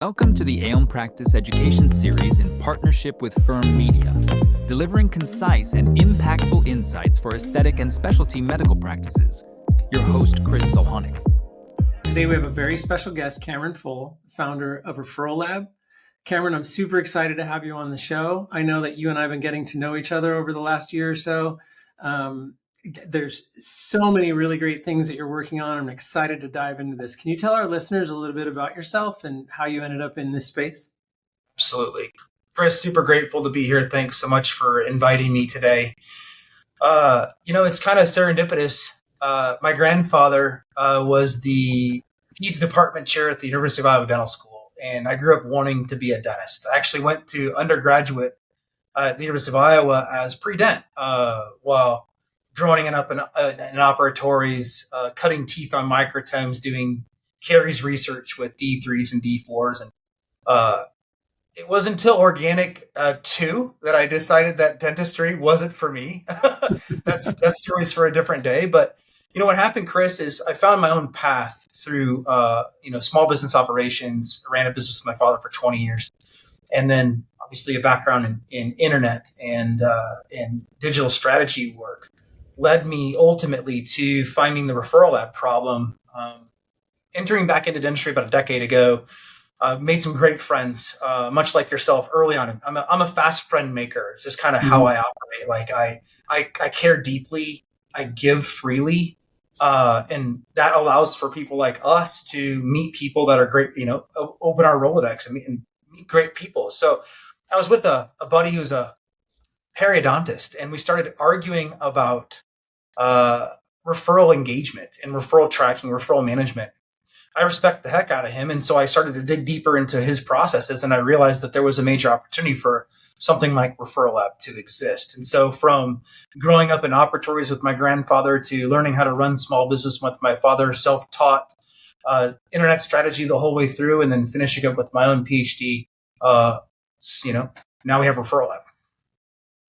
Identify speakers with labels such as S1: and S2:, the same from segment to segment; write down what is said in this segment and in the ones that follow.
S1: Welcome to the Aon Practice Education Series in partnership with Firm Media, delivering concise and impactful insights for aesthetic and specialty medical practices. Your host, Chris Solhonik.
S2: Today we have a very special guest, Cameron Full, founder of Referral Lab. Cameron, I'm super excited to have you on the show. I know that you and I have been getting to know each other over the last year or so. There's so many really great things that you're working on. I'm excited to dive into this. Can you tell our listeners a little bit about yourself and how you ended up in this space?
S3: Absolutely. Chris, super grateful to be here. Thanks so much for inviting me today. It's kind of serendipitous. My grandfather was the Peds department chair at the University of Iowa Dental School, and I grew up wanting to be a dentist. I actually went to undergraduate at the University of Iowa as pre-dent while growing up in operatories, cutting teeth on microtomes, doing caries research with D3s and D4s. And it wasn't until Organic 2 that I decided that dentistry wasn't for me. That's stories for a different day. But what happened, Chris, is I found my own path through small business operations. I ran a business with my father for 20 years, and then obviously a background in internet and digital strategy work led me ultimately to finding the Referral Lab problem. Entering back into dentistry about a decade ago, made some great friends, much like yourself early on. I'm a fast friend maker. It's just kind of how I operate. Like I care deeply, I give freely, and that allows for people like us to meet people that are great. Open our Rolodex and meet great people. So I was with a buddy who's a periodontist, and we started arguing about referral engagement and referral tracking, referral management. I respect the heck out of him. And so I started to dig deeper into his processes, and I realized that there was a major opportunity for something like Referral Lab to exist. And so from growing up in operatories with my grandfather to learning how to run small business with my father, self-taught internet strategy the whole way through, and then finishing up with my own PhD, now we have Referral Lab.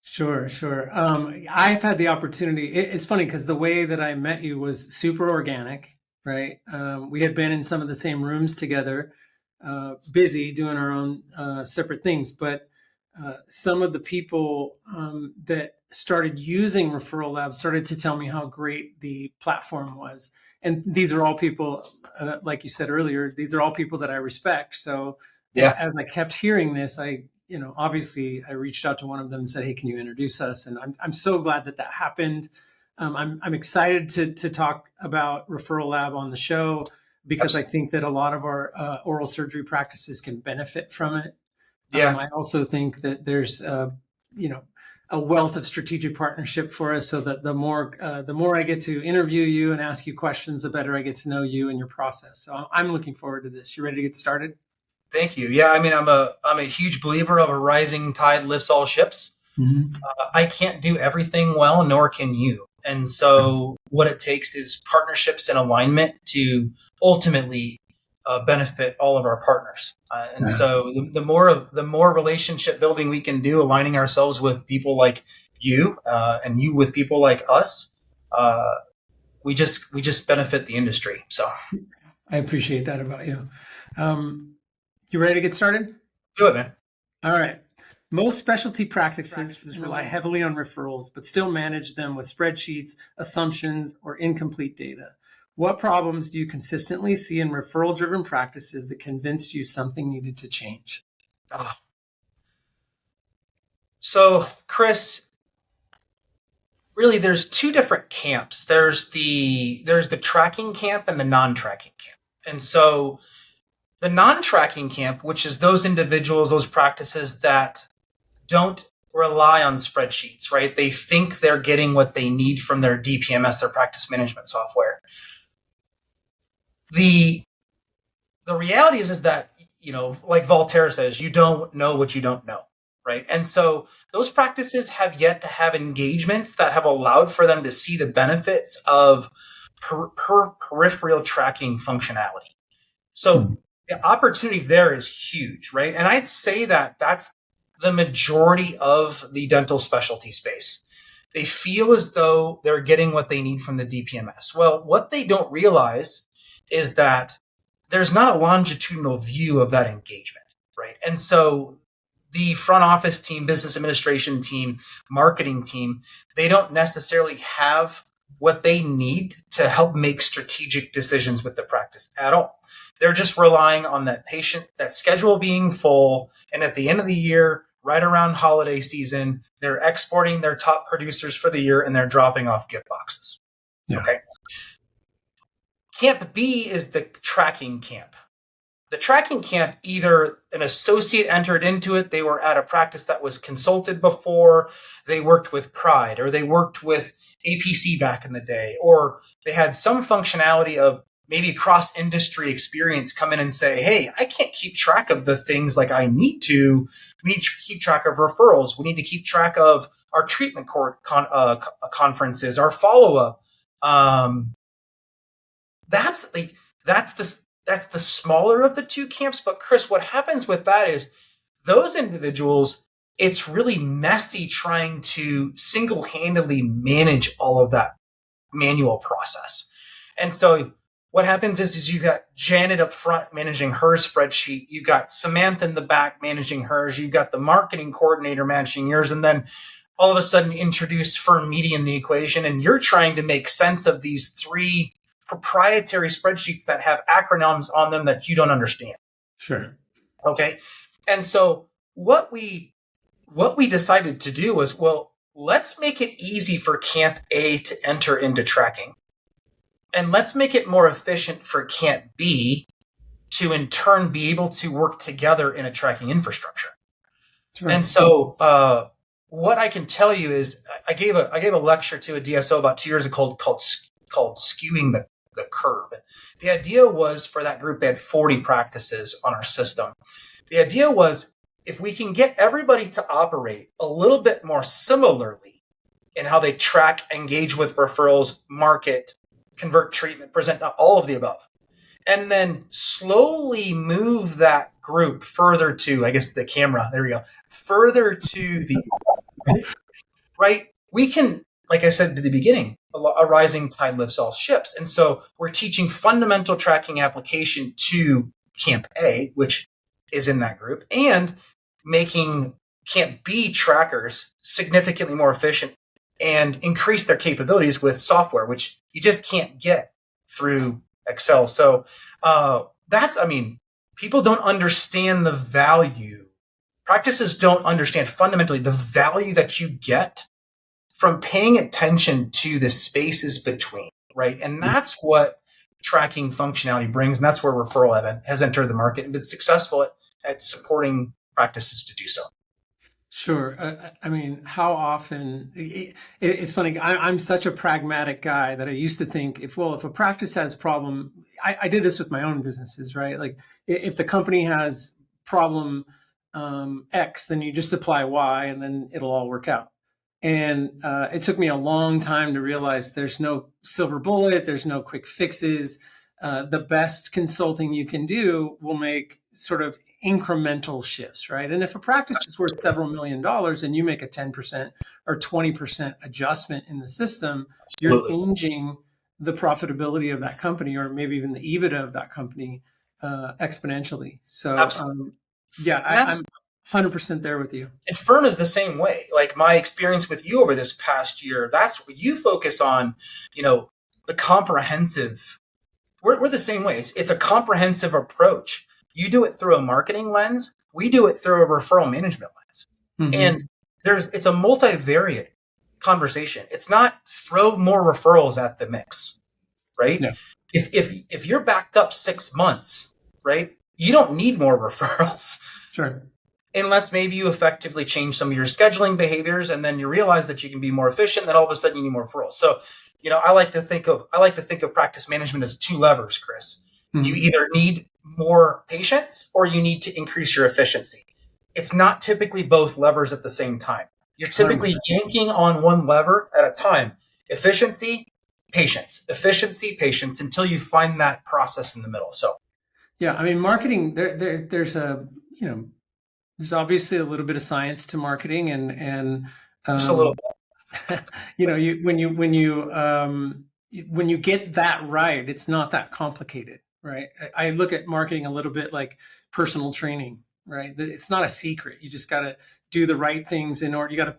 S2: Sure. I've had the opportunity. It's funny because the way that I met you was super organic, right? We had been in some of the same rooms together, busy doing our own separate things. But some of the people that started using Referral Lab started to tell me how great the platform was. And these are all people, like you said earlier, these are all people that I respect. So as I kept hearing this, obviously I reached out to one of them and said, "Hey, can you introduce us?" And I'm so glad that happened. I'm excited to talk about Referral Lab on the show because I think that a lot of our oral surgery practices can benefit from it. I also think that there's a wealth of strategic partnership for us, so that the more I get to interview you and ask you questions, the better I get to know you and your process. So I'm looking forward to this. You ready to get started?
S3: Thank you. Yeah, I mean, I'm a huge believer of a rising tide lifts all ships. Mm-hmm. I can't do everything well, nor can you. And so what it takes is partnerships and alignment to ultimately benefit all of our partners. So the more relationship building we can do, aligning ourselves with people like you and you with people like us, we just benefit the industry. So
S2: I appreciate that about you. You ready to get started?
S3: Do it, man.
S2: All right. Most specialty practices rely heavily on referrals, but still manage them with spreadsheets, assumptions, or incomplete data. What problems do you consistently see in referral-driven practices that convinced you something needed to change?
S3: So, Chris, really, there's two different camps. There's the tracking camp and the non-tracking camp. And so the non-tracking camp, which is those individuals, those practices that don't rely on spreadsheets, right? They think they're getting what they need from their DPMS, their practice management software. The reality is that, like Voltaire says, you don't know what you don't know, right? And so those practices have yet to have engagements that have allowed for them to see the benefits of peripheral tracking functionality. So the opportunity there is huge, right? And I'd say that that's the majority of the dental specialty space. They feel as though they're getting what they need from the DPMS. Well, what they don't realize is that there's not a longitudinal view of that engagement, right? And so the front office team, business administration team, marketing team, they don't necessarily have what they need to help make strategic decisions with the practice at all. They're just relying on that schedule being full. And at the end of the year, right around holiday season, they're exporting their top producers for the year and they're dropping off gift boxes.
S2: Yeah.
S3: Okay. Camp B is the tracking camp. The tracking camp, either an associate entered into it, they were at a practice that was consulted before, they worked with Pride, or they worked with APC back in the day, or they had some functionality of maybe cross-industry experience come in and say, hey, I can't keep track of the things like I need to. We need to keep track of referrals. We need to keep track of our treatment conferences, our follow-up. That's the smaller of the two camps. But Chris, what happens with that is those individuals, it's really messy trying to single-handedly manage all of that manual process. And so what happens is you got Janet up front managing her spreadsheet. You got Samantha in the back managing hers. You've got the marketing coordinator managing yours. And then all of a sudden introduce firm media in the equation. And you're trying to make sense of these three proprietary spreadsheets that have acronyms on them that you don't understand.
S2: Sure.
S3: Okay. And so what we decided to do was, well, let's make it easy for Camp A to enter into tracking. And let's make it more efficient for Camp B to in turn be able to work together in a tracking infrastructure. Sure. And so what I can tell you is I gave a lecture to a DSO about 2 years ago called skewing the curve. The idea was for that group, they had 40 practices on our system. The idea was if we can get everybody to operate a little bit more similarly in how they track, engage with referrals, market, convert, treatment, present, all of the above, and then slowly move that group further to, I guess, the camera, there we go, further to the, right? We can, like I said at the beginning, a rising tide lifts all ships. And so we're teaching fundamental tracking application to Camp A, which is in that group, and making Camp B trackers significantly more efficient and increase their capabilities with software, which you just can't get through Excel. So people don't understand the value. Practices don't understand fundamentally the value that you get from paying attention to the spaces between, right? And that's what tracking functionality brings. And that's where Referral Lab has entered the market and been successful at supporting practices to do so.
S2: Sure. How often it's funny. I'm such a pragmatic guy that I used to think if a practice has problem, I did this with my own businesses, right? Like if the company has problem X, then you just apply Y and then it'll all work out. And it took me a long time to realize there's no silver bullet. There's no quick fixes. The best consulting you can do will make sort of incremental shifts, right? And if a practice is worth several $1 million and you make a 10% or 20% adjustment in the system, you're changing the profitability of that company or maybe even the EBITDA of that company exponentially. So I'm 100% there with you.
S3: And firm is the same way. Like my experience with you over this past year, that's what you focus on, the comprehensive. We're the same way. It's a comprehensive approach. You do it through a marketing lens. We do it through a referral management lens. Mm-hmm. And it's a multivariate conversation. It's not throw more referrals at the mix, right? No. If you're backed up 6 months, right, you don't need more referrals.
S2: Sure.
S3: Unless maybe you effectively change some of your scheduling behaviors and then you realize that you can be more efficient, then all of a sudden you need more referrals. So, I like to think of practice management as two levers, Chris. Mm-hmm. You either need more patients or you need to increase your efficiency. It's not typically both levers at the same time. You're typically yanking on one lever at a time. Efficiency, patience, until you find that process in the middle. So,
S2: yeah, marketing, there's obviously a little bit of science to marketing and
S3: just a little bit.
S2: When you get that right, it's not that complicated, right? I look at marketing a little bit like personal training, right? It's not a secret. You just got to do the right things in order. You got to,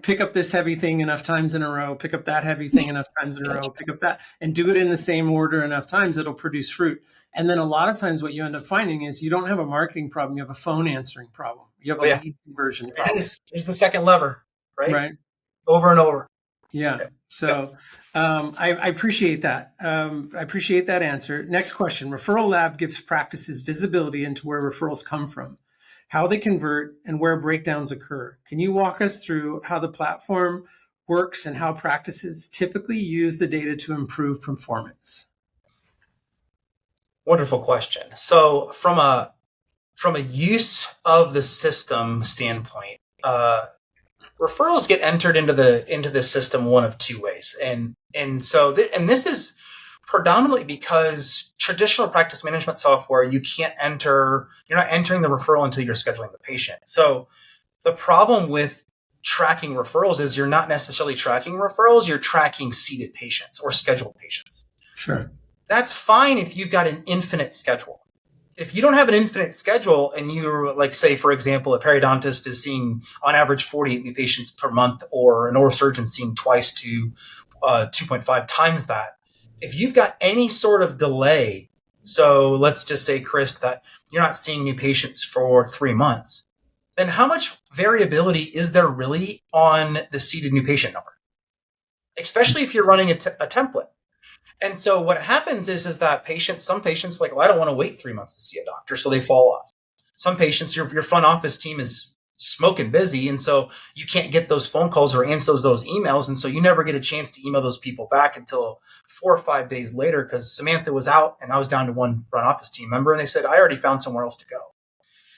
S2: pick up this heavy thing enough times in a row, pick up that heavy thing enough times in a row, pick up that, and do it in the same order enough times, it'll produce fruit. And then a lot of times what you end up finding is you don't have a marketing problem, you have a phone answering problem. You have a lead conversion problem.
S3: It's the second lever, right?
S2: Right.
S3: Over and over.
S2: Yeah. So I appreciate that. I appreciate that answer. Next question. Referral Lab gives practices visibility into where referrals come from, how they convert, and where breakdowns occur. Can you walk us through how the platform works and how practices typically use the data to improve performance?
S3: Wonderful question. So from a use of the system standpoint, referrals get entered into the system one of two ways, and this is predominantly because traditional practice management software, you're not entering the referral until you're scheduling the patient. So the problem with tracking referrals is you're not necessarily tracking referrals, you're tracking seated patients or scheduled patients.
S2: Sure.
S3: That's fine if you've got an infinite schedule. If you don't have an infinite schedule and you're like, say, for example, a periodontist is seeing on average 48 new patients per month, or an oral surgeon seeing twice to 2.5 times that. If you've got any sort of delay, so let's just say, Chris, that you're not seeing new patients for 3 months, then how much variability is there really on the seated new patient number? Especially if you're running a template. And so what happens is that some patients are like, well, I don't want to wait 3 months to see a doctor, so they fall off. Some patients, your front office team is smoking busy, and so you can't get those phone calls or answer those emails, and so you never get a chance to email those people back until 4 or 5 days later, because Samantha was out and I was down to one front office team member, and they said, I already found somewhere else to go.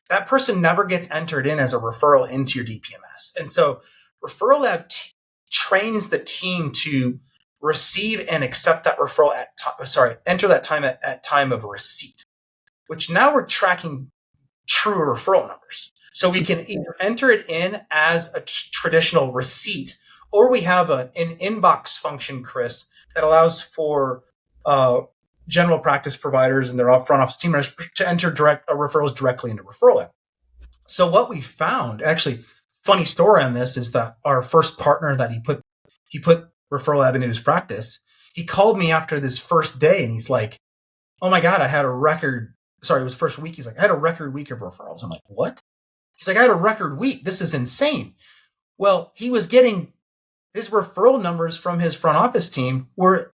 S3: That person never gets entered in as a referral into your DPMS. And so Referral Lab trains the team to receive and accept that referral enter that time at time of receipt, which now we're tracking true referral numbers. So we can either enter it in as a traditional receipt, or we have an inbox function, Chris, that allows for general practice providers and their front office team members to enter referrals directly into Referral Lab. So what we found, actually, funny story on this, is that our first partner that he put Referral Lab into his practice, he called me after this first day and he's like, oh my God, it was first week. He's like, I had a record week of referrals. I'm like, what? He's like, I had a record week. This is insane. Well, he was getting his referral numbers from his front office team were,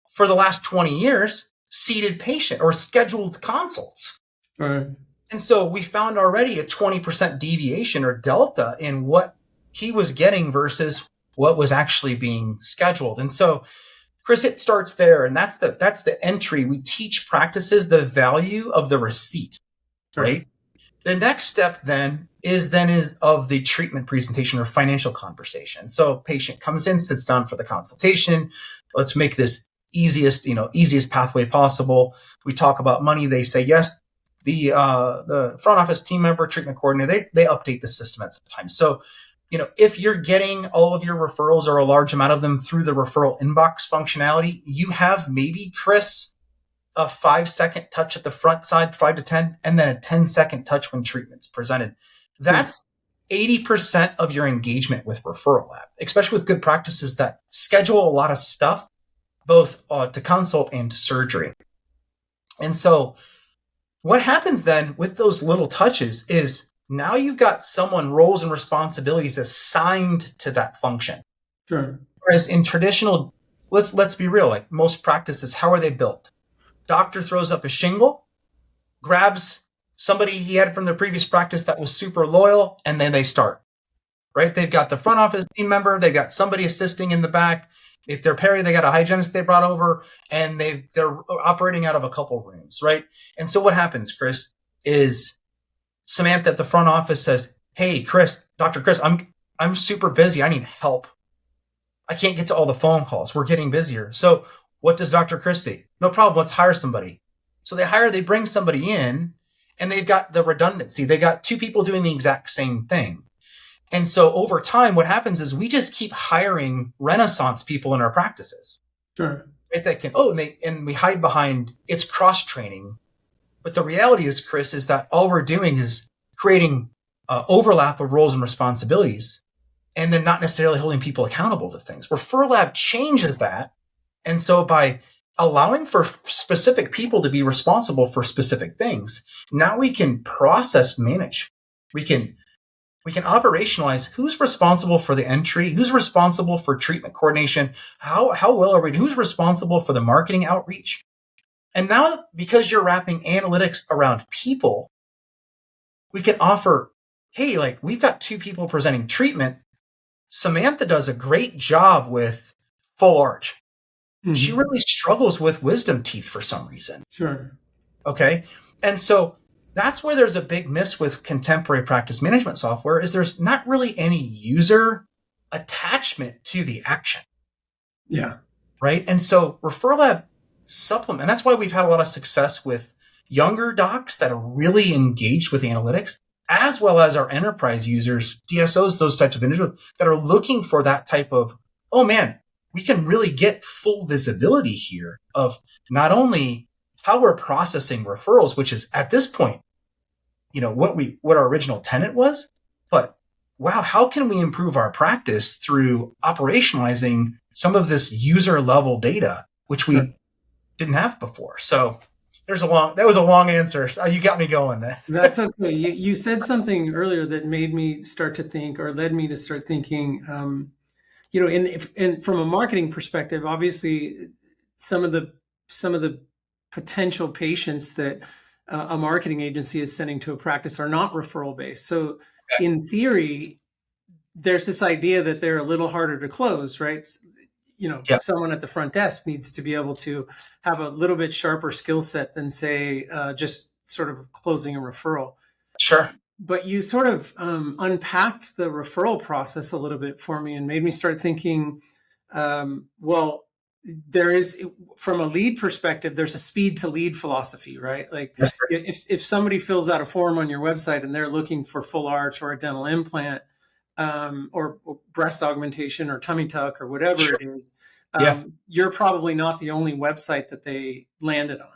S3: for the last 20 years, seated patient or scheduled consults.
S2: Right.
S3: And so we found already a 20% deviation or delta in what he was getting versus what was actually being scheduled. And so, Chris, it starts there. And that's the entry. We teach practices the value of the receipt, right? The next step then is of the treatment presentation or financial conversation. So patient comes in, sits down for the consultation. Let's make this easiest pathway possible. We talk about money. They say yes. The front office team member, treatment coordinator, they update the system at the time. So, if you're getting all of your referrals or a large amount of them through the referral inbox functionality, you have maybe, Chris, a 5-second touch at the front side, 5 to 10, and then a 10-second touch when treatment's presented. That's 80% of your engagement with Referral Lab, especially with good practices that schedule a lot of stuff, both to consult and to surgery. And so what happens then with those little touches is now you've got someone roles and responsibilities assigned to that function.
S2: Sure.
S3: Whereas in traditional, let's be real, like most practices, how are they built? Doctor throws up a shingle, grabs somebody he had from the previous practice that was super loyal, and then they start, right? They've got the front office team member, they've got somebody assisting in the back. If they're peri, they got a hygienist they brought over, and they're operating out of a couple rooms, right? And so what happens, Chris, is Samantha at the front office says, hey, Chris, Dr. Chris, I'm super busy. I need help. I can't get to all the phone calls. We're getting busier. So what does Dr. Chris say? No problem. Let's hire somebody. So they bring somebody in, and they've got the redundancy. They got two people doing the exact same thing. And so over time, what happens is we just keep hiring Renaissance people in our practices.
S2: Sure.
S3: right? That can, and we hide behind it's cross training. But the reality is, Chris, is that all we're doing is creating overlap of roles and responsibilities and then not necessarily holding people accountable to things. Referral Lab changes that. And so by allowing for specific people to be responsible for specific things, now we can process manage. We can operationalize who's responsible for the entry, who's responsible for treatment coordination, how well are we, who's responsible for the marketing outreach. And now, because you're wrapping analytics around people, we can offer, hey, like we've got 2 people presenting treatment. Samantha does a great job with full arch. Mm-hmm. She really struggles with wisdom teeth for some reason.
S2: Sure.
S3: Okay. And so that's where there's a big miss with contemporary practice management software is there's not really any user attachment to the action.
S2: Yeah.
S3: Right. And so Referral Lab supplement. And that's why we've had a lot of success with younger docs that are really engaged with analytics, as well as our enterprise users, DSOs, those types of individuals that are looking for that type of, oh man, we can really get full visibility here of not only how we're processing referrals, which is at this point, what our original tenet was, but wow, how can we improve our practice through operationalizing some of this user level data, which we didn't have before. So that was a long answer. So you got me going there.
S2: That's okay. You said something earlier that made me start to think, or led me to start thinking, from a marketing perspective, obviously some of the potential patients that a marketing agency is sending to a practice are not referral based. So in theory, there's this idea that they're a little harder to close, right? Someone at the front desk needs to be able to have a little bit sharper skill set than, say, just sort of closing a referral.
S3: Sure.
S2: But you sort of unpacked the referral process a little bit for me and made me start thinking, there is, from a lead perspective, there's a speed to lead philosophy, right? Like if somebody fills out a form on your website and they're looking for full arch or a dental implant, or breast augmentation or tummy tuck or whatever it is, you're probably not the only website that they landed on.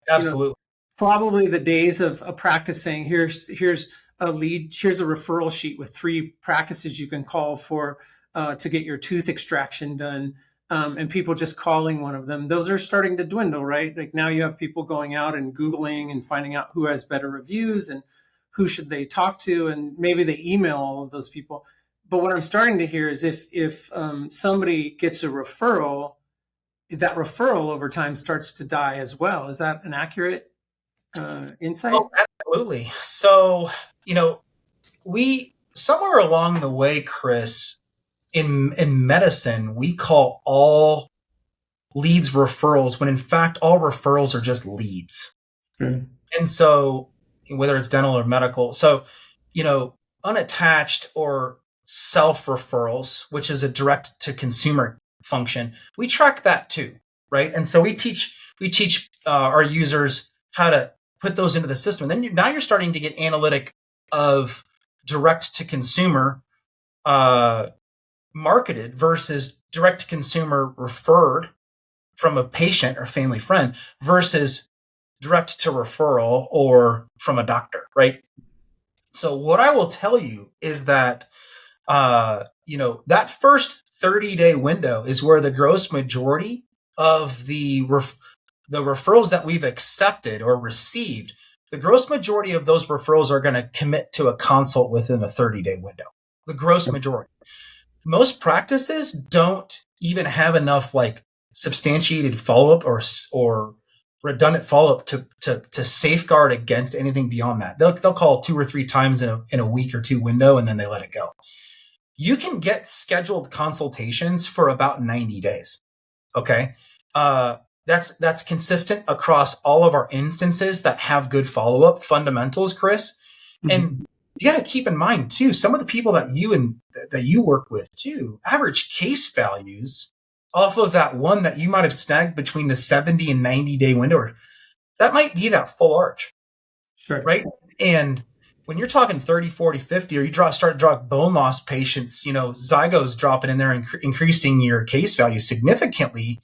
S3: Absolutely.
S2: Probably the days of a practice saying, here's a lead, here's a referral sheet with 3 practices you can call for to get your tooth extraction done, and people just calling one of them. Those are starting to dwindle, right? Like now you have people going out and Googling and finding out who has better reviews and who should they talk to, and maybe they email all of those people. But what I'm starting to hear is if somebody gets a referral, that referral over time starts to die as well. Is that an accurate insight?
S3: Oh, absolutely. So, we somewhere along the way, Chris, in medicine, we call all leads referrals when in fact all referrals are just leads.
S2: Mm.
S3: And so whether it's dental or medical, so, unattached or self referrals, which is a direct to consumer function, we track that too, right? And so we teach our users how to put those into the system. And then now you're starting to get analytic of direct to consumer marketed versus direct to consumer referred from a patient or family friend versus direct to referral or from a doctor, right? So what I will tell you is that, that first 30-day window is where the gross majority of the referrals that we've accepted or received, the gross majority of those referrals are going to commit to a consult within a 30-day window. The gross majority. Most practices don't even have enough substantiated follow-up or redundant follow-up to safeguard against anything beyond that. They'll call 2 or 3 times in a week or 2 window, and then they let it go. You can get scheduled consultations for about 90 days. Okay. That's consistent across all of our instances that have good follow-up fundamentals, Chris. Mm-hmm. And you got to keep in mind too, some of the people that you work with too, average case values off of that one that you might have snagged between the 70 and 90 day window, that might be that full arch.
S2: Sure.
S3: Right. And when you're talking 30, 40, 50, or you start to draw bone loss patients, zygos dropping in there and increasing your case value significantly,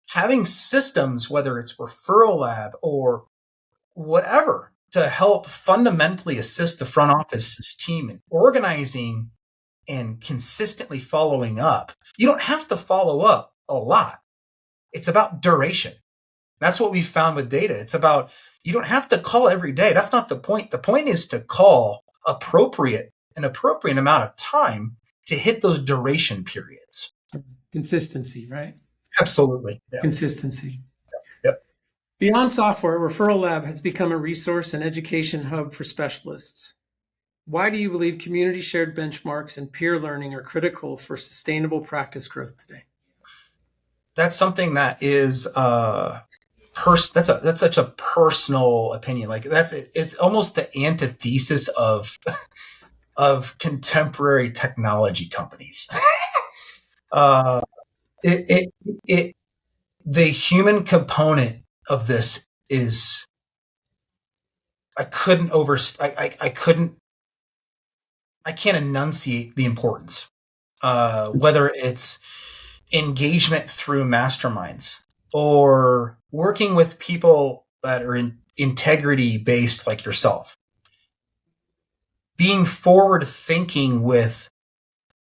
S3: having systems, whether it's Referral Lab or whatever, to help fundamentally assist the front office's team in organizing and consistently following up. You don't have to follow up a lot. It's about duration. That's what we found with data. It's about, you don't have to call every day. That's not the point. The point is to call an appropriate amount of time to hit those duration periods.
S2: Consistency, right?
S3: Absolutely. Yeah.
S2: Consistency.
S3: Yep.
S2: Beyond software, Referral Lab has become a resource and education hub for specialists. Why do you believe community shared benchmarks and peer learning are critical for sustainable practice growth today?
S3: That's something that is that's such a personal opinion. Like it's almost the antithesis of contemporary technology companies. The human component of this is, I can't enunciate the importance. Whether it's engagement through masterminds or working with people that are integrity based like yourself, being forward thinking with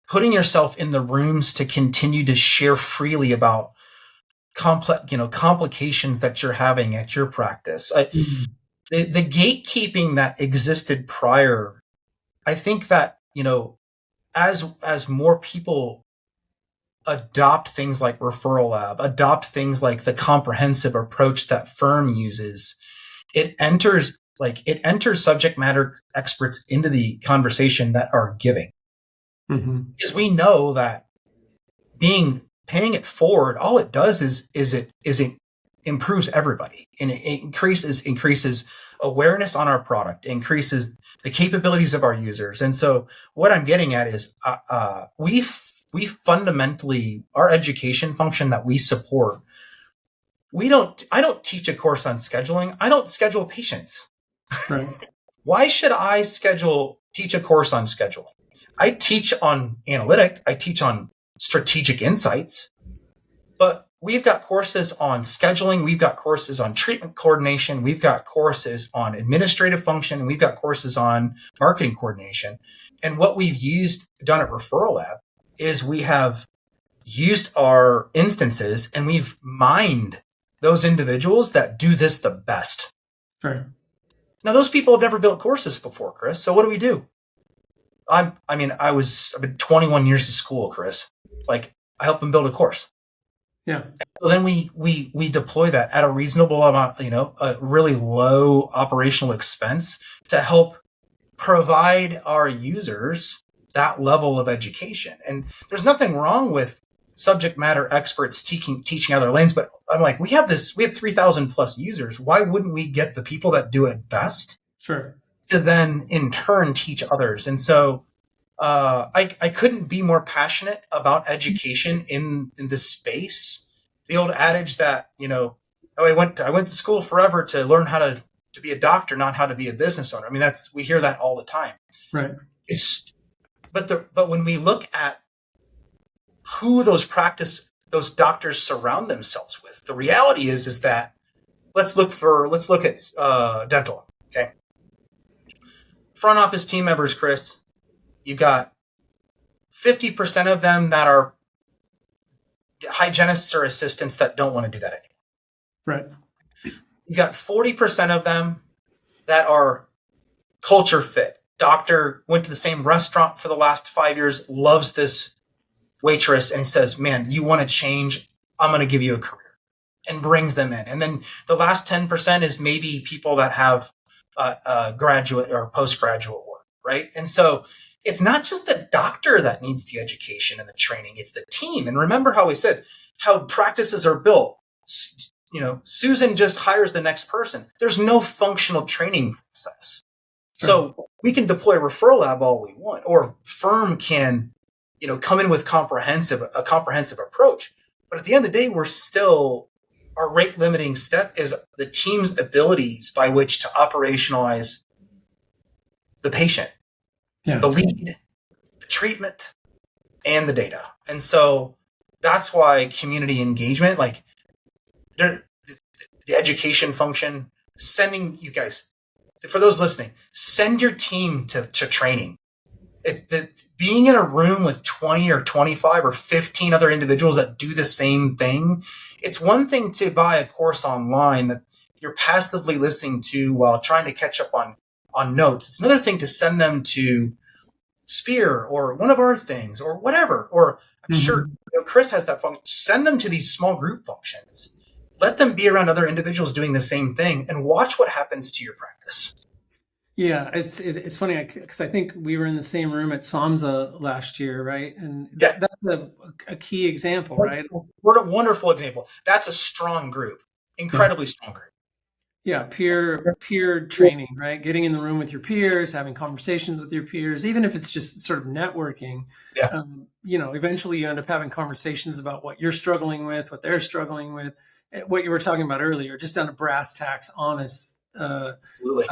S3: putting yourself in the rooms to continue to share freely about complications that you're having at your practice. The gatekeeping that existed prior, I think that, as more people adopt things like Referral Lab, adopt things like the comprehensive approach that firm uses, it enters subject matter experts into the conversation that are giving. Because we know that paying it forward, all it does is it improves everybody, and it increases awareness on our product, increases the capabilities of our users. And so what I'm getting at is we fundamentally, our education function that we support, I don't teach a course on scheduling. I don't schedule patients.
S2: Right.
S3: Why should I teach a course on scheduling? I teach on analytic. I teach on strategic insights, but we've got courses on scheduling. We've got courses on treatment coordination. We've got courses on administrative function, and we've got courses on marketing coordination. And what we've done at Referral Lab is we have used our instances and we've mined those individuals that do this the best.
S2: Right.
S3: Now, those people have never built courses before, Chris. So what do? I've been 21 years of school, Chris. Like, I helped them build a course.
S2: Yeah.
S3: So then we deploy that at a reasonable amount, a really low operational expense to help provide our users that level of education. And there's nothing wrong with subject matter experts teaching other lanes, but I'm like, we have 3,000 plus users. Why wouldn't we get the people that do it best?
S2: Sure.
S3: To then in turn teach others? And so I couldn't be more passionate about education in this space. The old adage that, I went to school forever to learn how to be a doctor, not how to be a business owner. I mean, we hear that all the time.
S2: Right.
S3: But when we look at who those doctors surround themselves with, the reality is that let's look at dental. Okay. Front office team members, Chris, you've got 50% of them that are hygienists or assistants that don't want to do that anymore.
S2: Right.
S3: You've got 40% of them that are culture fit. Doctor went to the same restaurant for the last 5 years, loves this waitress, and he says, man, you want to change? I'm going to give you a career, and brings them in. And then the last 10% is maybe people that have graduate or postgraduate work, right? And so it's not just the doctor that needs the education and the training, it's the team. And remember how we said how practices are built. Susan just hires the next person. There's no functional training process. So we can deploy Referral Lab all we want, or firm can, come in with a comprehensive approach. But at the end of the day, our rate limiting step is the team's abilities by which to operationalize the patient, the lead, the treatment, and the data. And so that's why community engagement, like the education function, sending you guys, for those listening, send your team to training. It's being in a room with 20 or 25 or 15 other individuals that do the same thing. It's one thing to buy a course online that you're passively listening to while trying to catch up on notes. It's another thing to send them to Spear or one of our things or whatever. Or I'm sure Chris has that function. Send them to these small group functions. Let them be around other individuals doing the same thing and watch what happens to your practice.
S2: Yeah, it's funny because I think we were in the same room at SAMSA last year, right? And that's a key example, right?
S3: What a wonderful example. That's a strong group, incredibly strong group.
S2: Yeah, peer training, right? Getting in the room with your peers, having conversations with your peers, even if it's just sort of networking.
S3: Yeah.
S2: Eventually you end up having conversations about what you're struggling with, what they're struggling with, what you were talking about earlier, just on a brass tacks, honest.
S3: Absolutely.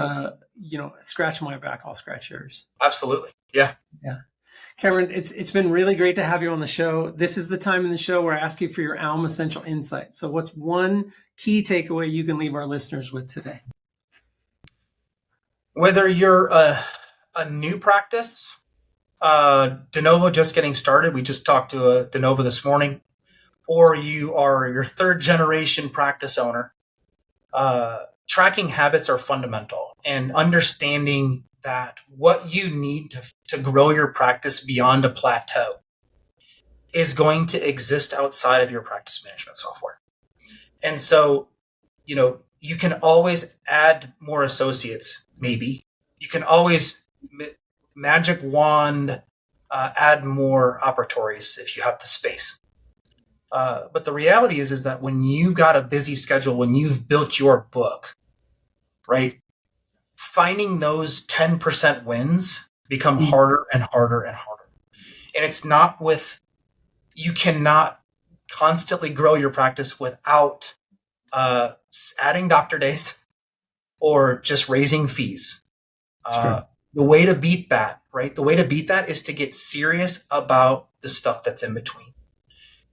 S2: Scratch my back, I'll scratch yours.
S3: Absolutely. Yeah.
S2: Yeah. Cameron, it's been really great to have you on the show. This is the time in the show where I ask you for your ALM essential insight. So what's one key takeaway you can leave our listeners with today?
S3: Whether you're a new practice, de novo just getting started, we just talked to a de novo this morning, or you are your third generation practice owner, tracking habits are fundamental, and understanding that what you need to grow your practice beyond a plateau is going to exist outside of your practice management software. And so, you can always add more associates, maybe. You can always magic wand, add more operatories if you have the space. But the reality is that when you've got a busy schedule, when you've built your book, right, finding those 10% wins become harder and harder and harder. And it's not you cannot constantly grow your practice without adding doctor days or just raising fees. The way to beat that, right? The way to beat that is to get serious about the stuff that's in between.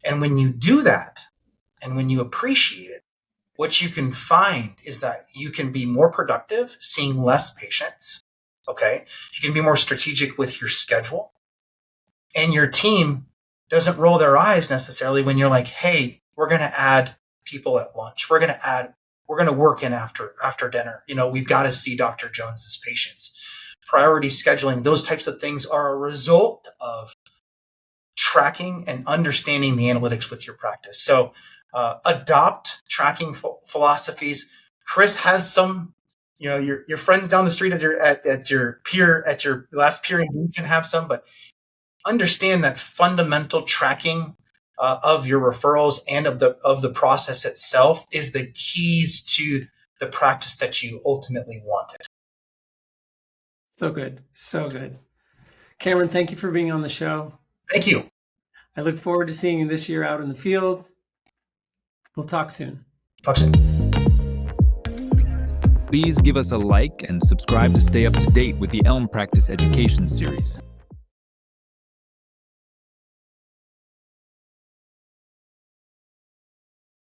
S3: And when you do that, and when you appreciate it, what you can find is that you can be more productive, seeing less patients. Okay. You can be more strategic with your schedule, and your team doesn't roll their eyes necessarily when you're like, hey, we're going to add people at lunch. We're going to work in after dinner. We've got to see Dr. Jones's patients. Priority scheduling, those types of things are a result of tracking and understanding the analytics with your practice. So adopt tracking philosophies. Chris has some, your friends down the street at your last peer engagement have some, but understand that fundamental tracking of your referrals and of the process itself is the keys to the practice that you ultimately wanted.
S2: So good. So good. Cameron, thank you for being on the show.
S3: Thank you.
S2: I look forward to seeing you this year out in the field. We'll talk soon.
S3: Talk soon.
S1: Please give us a like and subscribe to stay up to date with the Elm Practice Education Series.